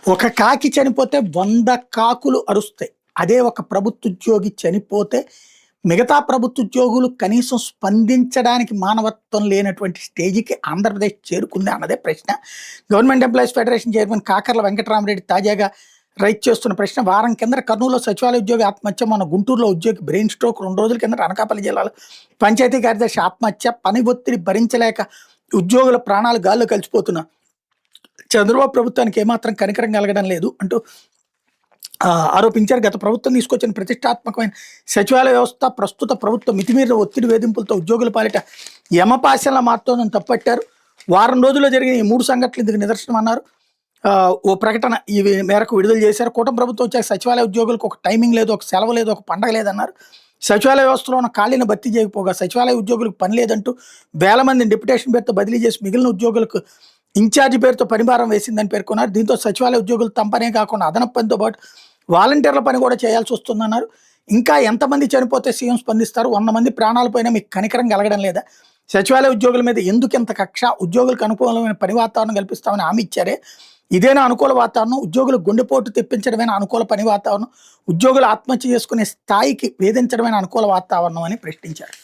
ఒక కాకి చనిపోతే 100 కాకులు అరుస్తాయి. అదే ఒక ప్రభుత్వ ఉద్యోగి చనిపోతే మిగతా ప్రభుత్వ ఉద్యోగులు కనీసం స్పందించడానికి మానవత్వం లేనటువంటి స్టేజ్‌కి ఆంధ్రప్రదేశ్ చేరుకుంది అన్నదే ప్రశ్న. Government employees federation chairman Kakarla Venkatarama Reddy తాజాగా రైజ్ చేస్తున్న ప్రశ్న. వారం కిందట కర్నూలులో సచివాలయ ఉద్యోగి ఆత్మహత్య, మొన్న గుంటూరులో ఉద్యోగి బ్రెయిన్ స్ట్రోక్, 2 రోజుల కిందట అనకాపల్లి జిల్లాలో పంచాయతీ కార్యదర్శి ఆత్మహత్య, పని ఒత్తిడి భరించలేక ఉద్యోగుల ప్రాణాలు గాల్లో కలిసిపోతున్నా చంద్రబాబు ప్రభుత్వానికి ఏమాత్రం కనికరం కలగడం లేదు అంటూ ఆరోపించారు. గత ప్రభుత్వం తీసుకొచ్చిన ప్రతిష్టాత్మకమైన సచివాలయ వ్యవస్థ ప్రస్తుత ప్రభుత్వం మితిమీరిన ఒత్తిడి వేధింపులతో ఉద్యోగుల పాలిట యమపాశంలా మారుతోందని తప్పట్టారు. వారం రోజుల్లో జరిగిన ఈ 3 సంఘటనలు ఇందుకు నిదర్శనం అన్నారు. ఓ ప్రకటన ఈ మేరకు విడుదల చేశారు. కూటమి ప్రభుత్వం వచ్చాక సచివాలయ ఉద్యోగులకు ఒక టైమింగ్ లేదు, ఒక సెలవు లేదు, ఒక పండగ లేదన్నారు. సచివాలయ వ్యవస్థలో ఉన్న ఖాళీని భర్తీ చేయకపోగా సచివాలయ ఉద్యోగులకు పని లేదంటూ వేల మందిని డిప్యుటేషన్ పేరుతో బదిలీ చేసి మిగిలిన ఉద్యోగులకు ఇన్ఛార్జి పేరుతో పనిభారం వేసిందని పేర్కొన్నారు. దీంతో సచివాలయ ఉద్యోగులు తమ పనే కాకుండా అదనపు పనితో పాటు వాలంటీర్ల పని కూడా చేయాల్సి వస్తుందన్నారు. ఇంకా ఎంతమంది చనిపోతే సీఎం స్పందిస్తారు? 100 మంది ప్రాణాలపైన మీకు కనికరం కలగడం లేదా? సచివాలయ ఉద్యోగుల మీద ఎందుకు ఇంత కక్ష? ఉద్యోగులకు అనుకూలమైన పని వాతావరణం కల్పిస్తామని హామీ ఇచ్చారే, ఇదేనా అనుకూల వాతావరణం? ఉద్యోగులకు గుండెపోటు తెప్పించడమైన అనుకూల పని వాతావరణం? ఉద్యోగులు ఆత్మహత్య చేసుకునే స్థాయికి వేధించడమైన అనుకూల వాతావరణం అని ప్రశ్నించారు.